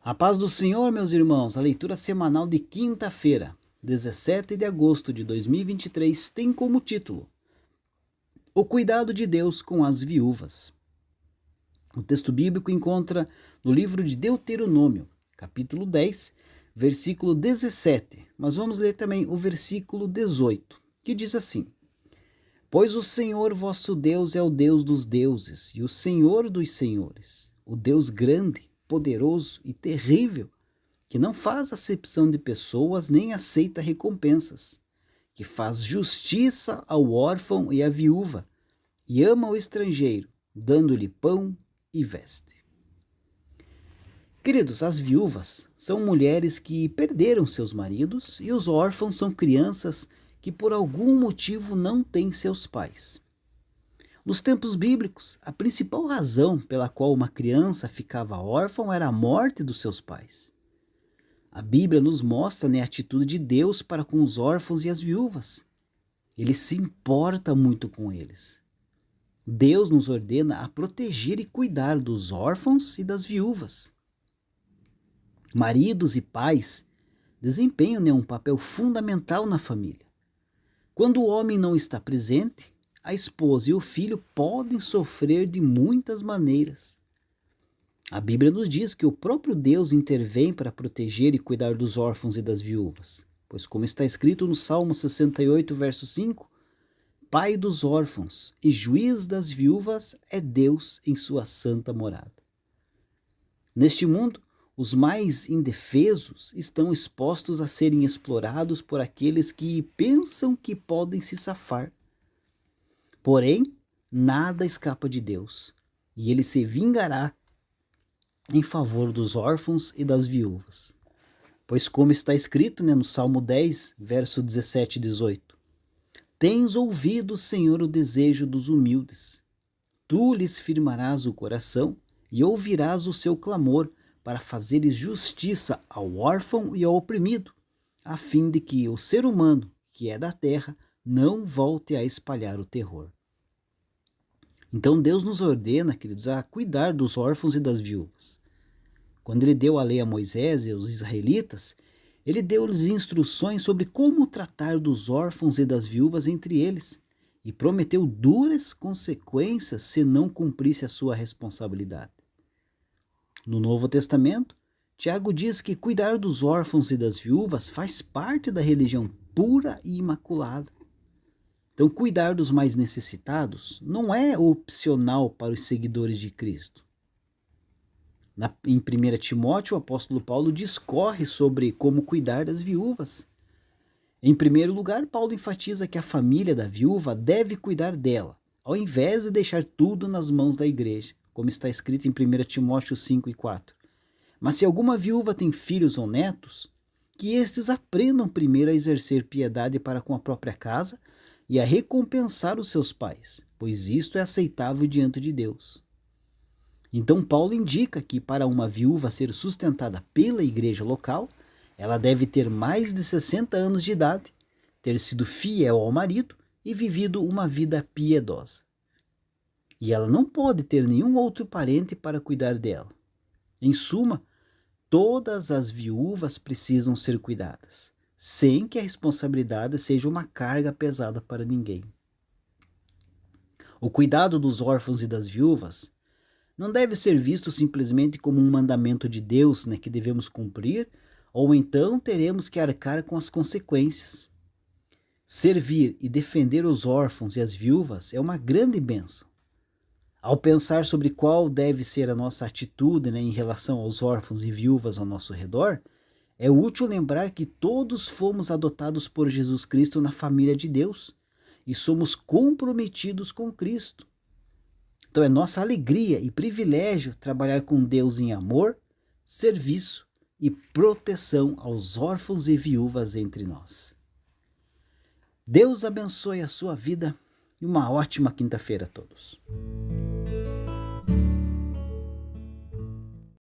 A paz do Senhor, meus irmãos, a leitura semanal de quinta-feira, 17 de agosto de 2023, tem como título O Cuidado de Deus com as Viúvas. O texto bíblico encontra no livro de Deuteronômio, capítulo 10, versículo 17, mas vamos ler também o versículo 18, que diz assim: Pois o Senhor vosso Deus é o Deus dos deuses e o Senhor dos senhores, o Deus grande, poderoso e terrível, que não faz acepção de pessoas nem aceita recompensas, que faz justiça ao órfão e à viúva, e ama o estrangeiro, dando-lhe pão e veste. Queridos, as viúvas são mulheres que perderam seus maridos e os órfãos são crianças que por algum motivo não têm seus pais. Nos tempos bíblicos, a principal razão pela qual uma criança ficava órfã era a morte dos seus pais. A Bíblia nos mostra a atitude de Deus para com os órfãos e as viúvas. Ele se importa muito com eles. Deus nos ordena a proteger e cuidar dos órfãos e das viúvas. Maridos e pais desempenham um papel fundamental na família. Quando o homem não está presente, a esposa e o filho podem sofrer de muitas maneiras. A Bíblia nos diz que o próprio Deus intervém para proteger e cuidar dos órfãos e das viúvas, pois como está escrito no Salmo 68, verso 5, Pai dos órfãos e juiz das viúvas é Deus em sua santa morada. Neste mundo, os mais indefesos estão expostos a serem explorados por aqueles que pensam que podem se safar. Porém, nada escapa de Deus, e Ele se vingará em favor dos órfãos e das viúvas. Pois como está escrito no Salmo 10, verso 17 e 18, Tens ouvido, Senhor, o desejo dos humildes. Tu lhes firmarás o coração e ouvirás o seu clamor para fazeres justiça ao órfão e ao oprimido, a fim de que o ser humano, que é da terra, não volte a espalhar o terror. Então Deus nos ordena, queridos, a cuidar dos órfãos e das viúvas. Quando Ele deu a lei a Moisés e aos israelitas, Ele deu-lhes instruções sobre como tratar dos órfãos e das viúvas entre eles, e prometeu duras consequências se não cumprisse a sua responsabilidade. No Novo Testamento, Tiago diz que cuidar dos órfãos e das viúvas faz parte da religião pura e imaculada. Então, cuidar dos mais necessitados não é opcional para os seguidores de Cristo. Em 1 Timóteo, o apóstolo Paulo discorre sobre como cuidar das viúvas. Em primeiro lugar, Paulo enfatiza que a família da viúva deve cuidar dela, ao invés de deixar tudo nas mãos da igreja, como está escrito em 1 Timóteo 5 e 4. Mas se alguma viúva tem filhos ou netos, que estes aprendam primeiro a exercer piedade para com a própria casa e a recompensar os seus pais, pois isto é aceitável diante de Deus. Então Paulo indica que para uma viúva ser sustentada pela igreja local, ela deve ter mais de 60 anos de idade, ter sido fiel ao marido e vivido uma vida piedosa. E ela não pode ter nenhum outro parente para cuidar dela. Em suma, todas as viúvas precisam ser cuidadas, sem que a responsabilidade seja uma carga pesada para ninguém. O cuidado dos órfãos e das viúvas não deve ser visto simplesmente como um mandamento de Deus, que devemos cumprir, ou então teremos que arcar com as consequências. Servir e defender os órfãos e as viúvas é uma grande bênção. Ao pensar sobre qual deve ser a nossa atitude em relação aos órfãos e viúvas ao nosso redor, é útil lembrar que todos fomos adotados por Jesus Cristo na família de Deus e somos comprometidos com Cristo. Então é nossa alegria e privilégio trabalhar com Deus em amor, serviço e proteção aos órfãos e viúvas entre nós. Deus abençoe a sua vida e uma ótima quinta-feira a todos.